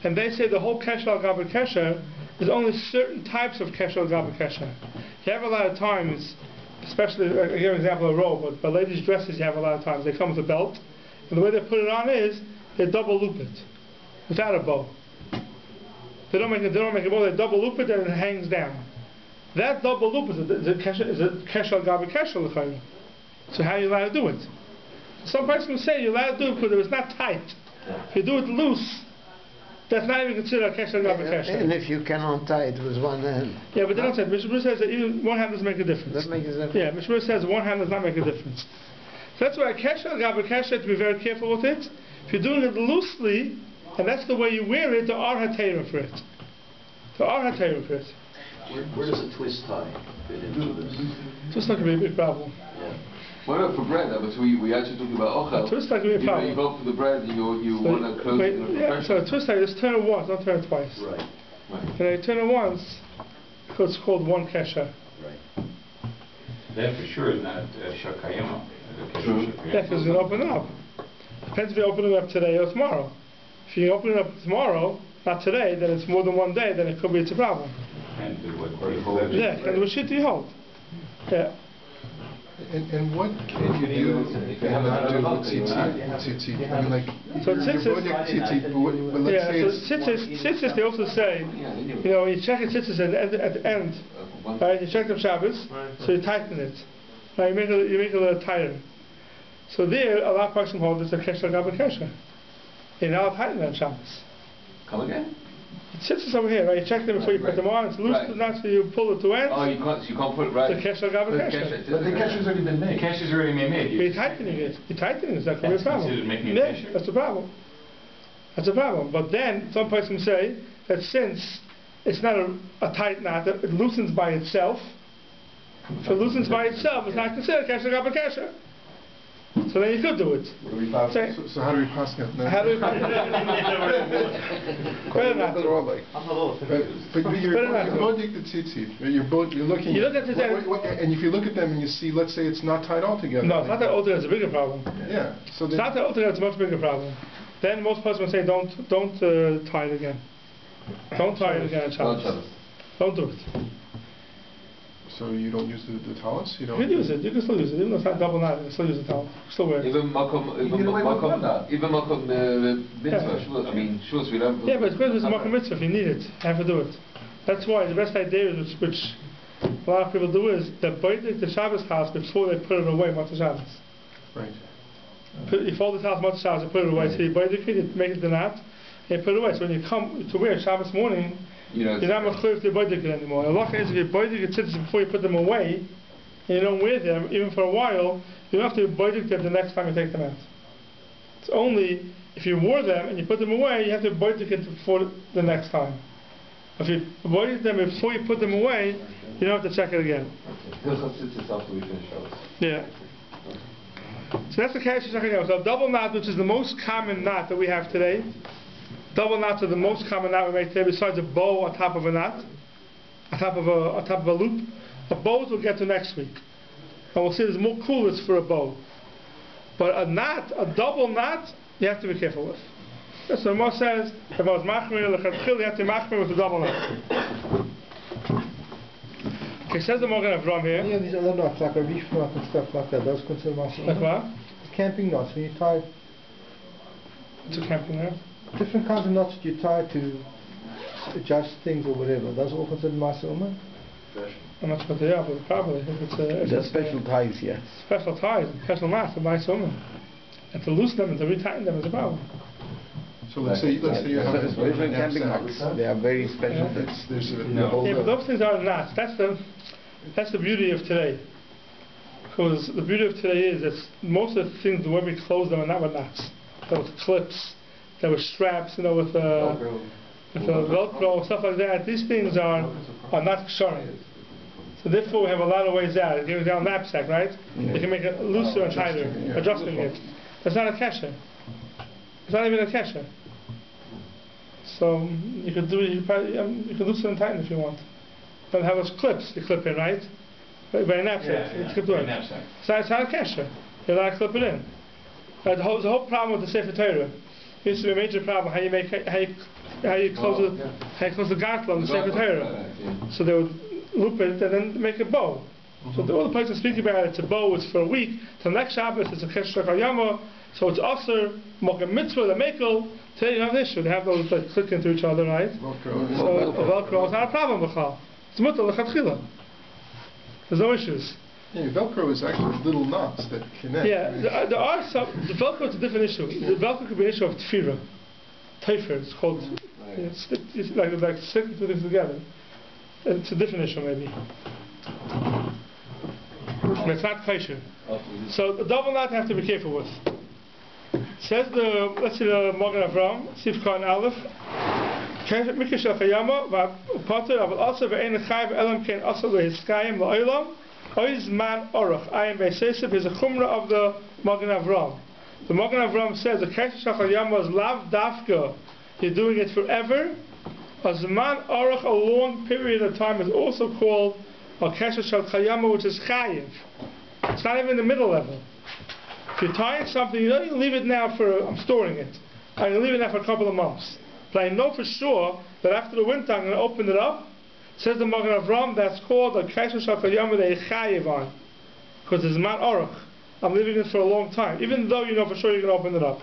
and they say the whole kesher al gabi kesher is only certain types of kesher al gabi kesher. You have a lot of times, especially, I give an example of a robe, but ladies' dresses you have a lot of times, they come with a belt, and the way they put it on is, they double loop it, without a bow. They don't make a bow, they double loop it and it hangs down. That double loop is a kesher al gabi kesher l'chayim. So how are you allowed to do it? Some person will say you're allowed to do it because it's not tight. If you do it loose, that's not even considered a kesher al gabi kesher. And if you can untie it with one hand. Yeah, but they don't say. Mishmur says that even one hand doesn't make a difference. That makes a difference. Yeah, Mishmur says one hand does not make a difference. So that's why a kesher al gabi kesher, to be very careful with it. If you're doing it loosely, and that's the way you wear it, the ar hatera for it. The ar hatera for it. Where does a twist tie fit into this? Twist tie can be a big problem. Yeah. What about for bread? But we actually talking about ochel. Twist tie can be a problem. You go for the bread and you want to close it. Yeah, so a twist tie, just turn it once, don't turn it twice. Right. And you turn it once, because it's called one kesher. Right. That for sure is not shakayama. Yeah, because it's going to open up. Depends if you open it up today or tomorrow. If you open it up tomorrow, not today, then it's more than one day, then it could be it's a problem. And what yeah, and what shit do you hold? Yeah. And what can you do if you have to do with tzitzit? I mean, like, so you're both tzitzit, but let's say tzitzit, they also say, you know, you check a tzitzit at the end, right? You check the Shabbos, so you tighten it, right? You make it a little tighter. So there, a lot of person hold it's a kesher al gabi kesher. You're not tighten that Shabbos. Come again? It sits over here, right? You check them before you put them on. It's loose enough so you pull it to ends. Oh, you can't put it right. The kesher al gabi kesher. But the kesher's already been made. The kesher's already been made. You're tightening it. You're tightening it. That could be a problem. Considered making a kesher? That's the problem. That's a problem. But then some person say that since it's not a tight knot, it loosens by itself. If it loosens by itself, it's not considered kesher al gabi kesher. So then you could do it. So how do we pass it? How do we pass it? Better not to. I'm a little confused. But you're both the tzitzit. You're looking. You look at the and if you look at them and you see, let's say it's not tied all together. No, it's not that altogether. It's a bigger problem. Yeah. So it's not that altogether. It's a much bigger problem. Then most persons say, don't tie it again. Don't tie it again at Shabbos. Don't do it. So you don't use the talus? You can use it. You can still use it. Even though it's not double knot, you can still use the towel. Still wear it. Even makom mitzvah. I mean, shus we don't. Yeah, but it's good with makom mitzvah if you need it. You have to do it. That's why the best idea is which a lot of people do is they boidik the Shabbos house before they put it away Motzei Shabbos. Right. You fold the house Motzei Shabbos and put it away. So you boidik it, you make it the knot, and you put it away. So when you come to wear Shabbos morning, you're not mechuyev to boidik it anymore. The law is if you boidik it before you put them away, and you don't wear them even for a while, you don't have to boidik them the next time you take them out. It's only if you wore them and you put them away, you have to boidik it before the next time. If you boidik them before you put them away, you don't have to check it again. Yeah. So that's the Kesher Shachayim. So double knot, which is the most common knot that we have today. Double knots are the most common knot we make today, besides a bow on top of a knot, on top of a loop. A bows we'll get to next week, and we'll see there's more coolers for a bow. But a knot, a double knot, you have to be careful with. That's what the Moshe says. If I was machmir lechatchil, you have to be machmir with a double knot. Okay, says the Morgan Avram here. Yeah, these other knots, like a reef knot and stuff like that, those considered muscle. Like what? Camping knots, when you tie. What's a camping knot? Different kinds of knots that you tie to adjust things or whatever. Those are all considered muscle. I'm not sure what they are, but probably I think it's special ties, yes. Special ties, special knots, and to loosen them and to retighten them is a problem. So let's say you have a camping knots. They are very special. Yeah, but those things are knots. That's the beauty of today. Because the beauty of today is that most of the things, the way we close them are not with knots. There was clips, there were straps, with Velcro, stuff like that. These things are not ksharim. So therefore we have a lot of ways out. It goes down knapsack, right? Yeah. You can make it looser and tighter, adjusting it. That's not a kesher. It's not even a kesher. So you could do you could loosen and tighten if you want. But have those clips you clip in, right? By a knapsack. So it's not a kesher. You're allowed to clip it in. The whole problem with the Sefer Torah used to be a major problem. How you close the gartel on the Sefer Torah. So they would loop it and then make a bow. So all the places speak about it's a bow, it's for a week. Till next Shabbos it's a Kesher Shachayim. So it's also Mocha Mitzvah, the Mekel. Today you have this issue. They have those like click into each other, right? Velcro. So Velcro is not a problem, B'chal. It's Mutter L'chatchila. There's no issues. Yeah, Velcro is actually little knots that connect. Yeah, there are some. The Velcro is a different issue. The Velcro could be an issue of tefira. Teifer, it's called. It's like sticking two things together. It's a different issue, maybe. But it's not kosher. So the double knot you have to be careful with. Says let's see the Morgan Avram, Sifka and Aleph. Mikra shel chayama v'pater aval also ve'ein chayv elam kein also lehiskayim la'olam oiz man orach ayim ve'seisif is a chumrah of the Morgan Avram. The Morgan Avram says the kesher shel chayama is lav dafka. You're doing it forever. A zman orach, a long period of time, is also called a kesher shel chayama, which is chayiv. It's not even the middle level. If you're tying something, you don't even leave it now I'm storing it. I'm going to leave it now for a couple of months. But I know for sure that after the winter I'm going to open it up. Says the Magen Avram, that's called a kesher shel chayama de chayiv on. Because it's man orach. I'm leaving it for a long time. Even though you know for sure you're going to open it up.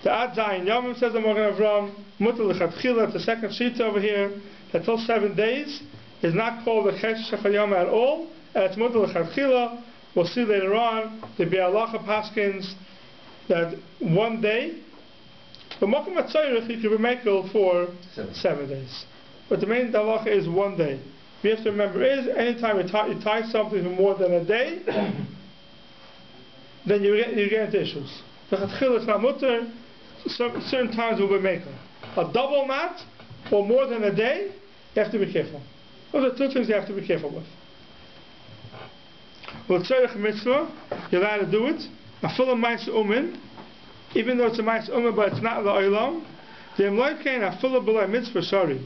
The Ad Zayin Yomim, says the Magen Avram, Mutter L'chatchila, the second sheet over here, that till 7 days is not called a kesher shel chayama at all. And it's Mutter L'chatchila. We'll see later on, the Be'alacha Paskins, that 1 day, but Mokum HaTzayrich, you can be makel for 7 days. But the main halacha is 1 day. We have to remember is, anytime you tie something for more than a day, then you get into issues. The Chatchil is not mutter, certain times will be makel. A double knot, or more than a day, you have to be careful. Those are two things you have to be careful with. Well, tzarech mitzvah, you're allowed to do it. A full of ma'ase umin, even though it's a ma'ase umin, but it's not la'olam. The emloikein a full of b'lai mitzvah, sorry.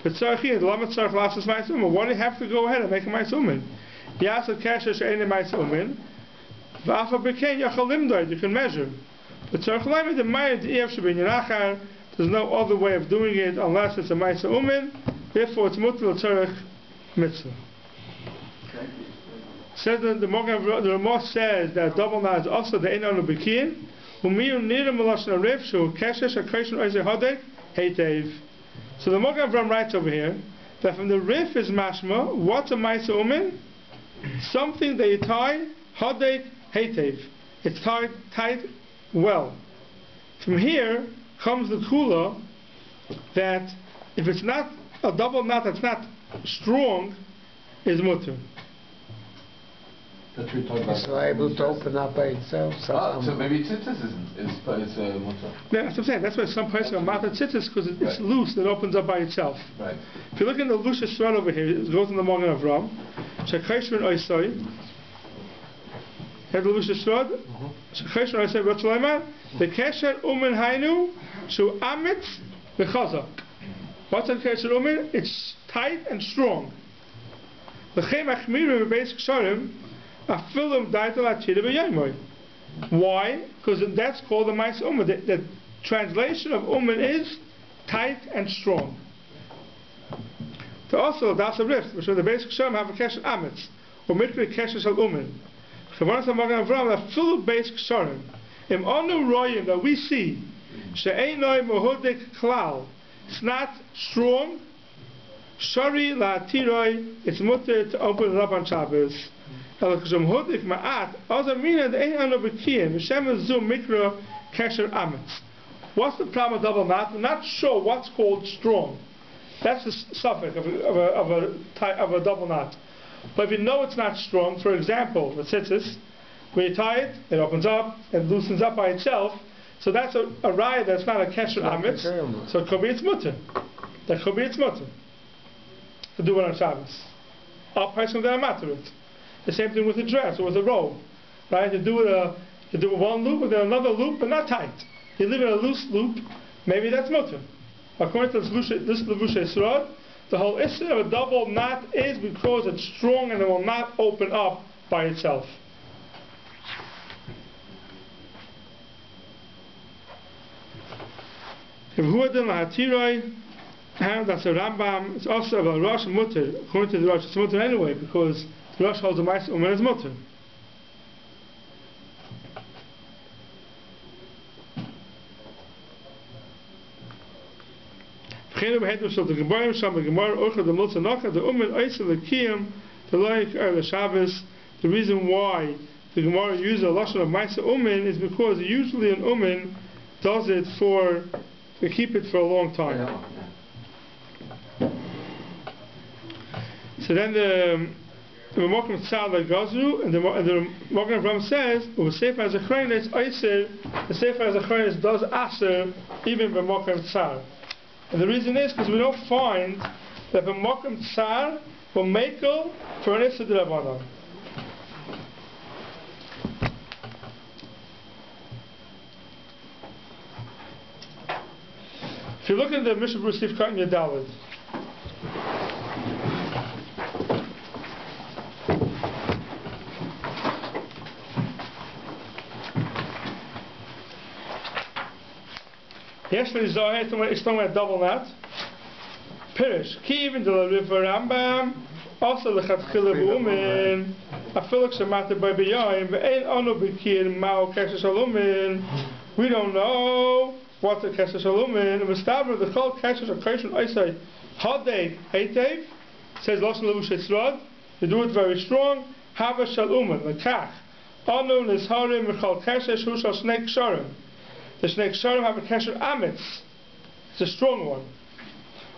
But tzarech the lama tzarech lasses ma'ase umin. Why do you have to go ahead and make a ma'ase umin? Yasad kasher she'ein ma'ase umin. V'afa b'kein yachal limdoi, you can measure. But tzarech la'imid the ma'id e'ev she'bin yanachar. There's no other way of doing it unless it's a ma'ase umin. Therefore, it's mutter tzarech mitzvah. Says the Ramah says that double knot is also the ein anu bekiin. Umiyu nirim melashon arif shu keshesh akoshin oizer hadek heitev. So the Magen Avram writes over here that from the rif is mashma, what's a Maisa Umin? Something that you tie, hadek heitev. It's tied well. From here comes the kula that if it's not a double knot that's not strong, is mutter. That's what you're talking about. It's liable to open up by itself. So maybe tzitzis is mutter. Yeah, that's what I'm saying. That's why some places are matter tzitzis because it's loose and it opens up by itself. Right. If you look in the Lusha Shred over here, it goes in the Magen Avram. Shekhesh and Oisai. Have the Lusha Shred? Shekhesh and Oisai. What's the Kesher Umen Hainu Shu Amit V'Chazak. What's the Kesher Umen? It's tight and strong. The Chem Achmiru V'Beis Ksharim Afilim Daitel Achida V'Yaimoy. Why? Because that's called the Maisa Umen. The translation of Umen is tight and strong. To also das a rift, which the basic Ksharim have a Kesher Amitz, or Mikri Kesher Shal Umen. Chavanah Magen Avram, that full basic Ksharim. Im Anu Royim that we see, She'enoi Mohudik Klal, it's not strong. Shari La Tiroi, it's mutter to open it up on Shabbos. Elakazum Hudik Ma'at, also meaning the Ein Anu B'kiyim, Hashem Zum Mikra Kesher Amitz. What's the problem with double knot? We're not sure what's called strong. That's the suffix of a double knot. But if you know it's not strong, for example, the tzitzis, when you tie it, it opens up, it loosens up by itself. So that's a raya that's not a kesher amitz. So it could be its mutter. That could be its mutter. To do it on Shabbos. Up person then matter it. The same thing with a dress or with a robe. Right? You do one loop and then another loop, but not tight. You leave it a loose loop, maybe that's mutter. According to this Levusha Yisrod, the whole issue of a double knot is because it's strong and it will not open up by itself. If Huadin Lahatiroi, that's a Rambam, it's also a Rosh Mutter. According to the Rosh, it's Mutter anyway, because the Rosh holds the Maisa Umen as Mutter. The reason why the Gemara uses a lashon of Maisa Umen is because usually an Umen does it to keep it for a long time. So then the Mokum Tzad like Gazru, and the Mokum Avram says, the Seif as a Chreines Eiser, the Seif as a Chreines does Aser even by Mokum Tzad. And the reason is because we don't find that the Mokum Tsar will makel for an Issa D'Rabbanan. If you look at the Mishnah Berurah Sif Katan Yadalid, yesterday it's talking about double knot. Pirish, ki even the river Rambam, also the Chatchila B'Umen, Afilak Shemata B'Biyayim, Ve'en Anu B'Kir Mao Kesher Shalumin. We don't know what the Kesher Shalumin. V'Stavra the Chol Kesher Shakashon Oisai Hadei Heitev says Lashon Levusha Yisrod. You do it very strong. Hava Shalumin Lekach Anu Nisharim V'Chol Kesher Shu Shal Shnei Ksharim. The Shnei Ksharim have a Kesher Amitz. It's a strong one.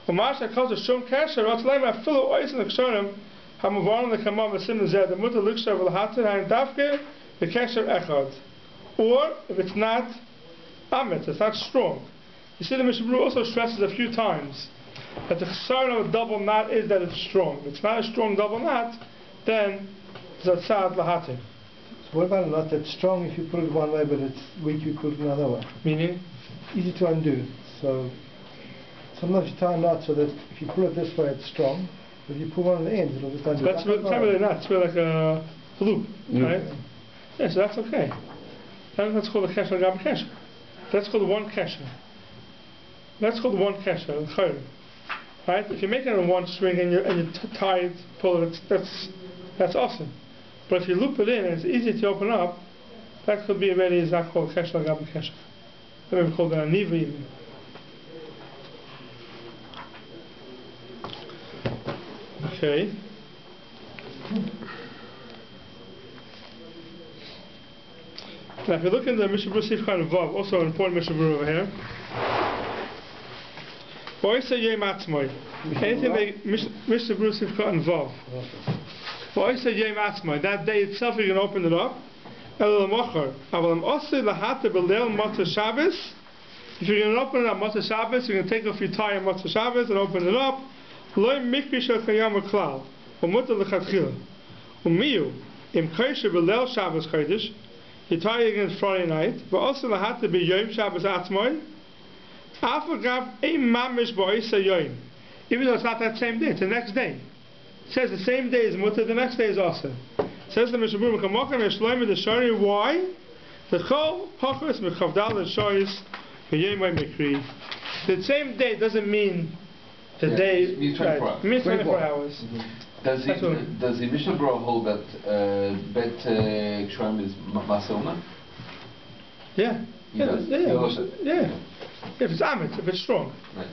Umasha calls a Shum Kesher, what's like a fellow Ois in the Ksharim, Hamavan the Kamam Vasim Zed, the Mutter Likshav Lahatin, and Dafke, the Kesher Echad. Or, if it's not Amitz, it's not strong. You see, the Mishnah Berurah also stresses a few times that the Chesron of a double knot is that it's strong. If it's not a strong double knot, then it's a Tzad Lahatin. What about a knot that's strong if you put it one way, but it's weak if you put it another way? Meaning? Easy to undo. So sometimes you tie a knot so that if you pull it this way, it's strong. But if you pull one on the end, it'll just undo. That's really not. It's really like a loop, right? Yeah, so that's okay. That's called a kesher gab kesher. That's called one kesher. That's called one kesher. Right? If you make it on one string and you tie it, pull it, that's awesome. But if you loop it in and it's easy to open up, that could be already is not called kesher gab kesher. That may be called an aniva even. Okay. Now, if you look in the Mishnah Berurah Seif kind of Vav, also an important Mishnah Berurah over here. Anything like Mishnah Berurah Seif kind of Vav. That day itself, you can open it up. If you're going to open it on Motzei Shabbos, you can take off your tie on Motzei Shabbos and open it up. You tie against Friday night, but also had to be Yom Shabbos Atzmoy. Even though it's not that same day, it's the next day. It says the same day is Mutter, the next day is also. Says the Mishnah Berurah, why? The Chol Pachos Mechavdal Shoyis V'Yemay Mikri. The same day doesn't mean the day. It means 24 hours. It means 24 hours. Does the Mishnah Berurah hold that Bet Ksharim is Masoma? Yeah. Yeah. If it's Amit, if it's strong. Right.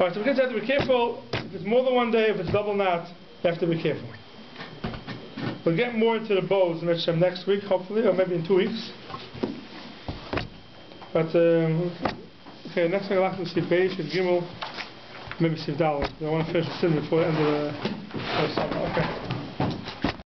Alright, so we have to be careful. If it's more than one day, if it's double knot, you have to be careful. We'll get more into the bows next week, hopefully, or maybe in 2 weeks. But, okay, next thing I'll have to see Beis, Gimel, maybe Sif Daled. I want to finish the sin before the end of the summer. Okay.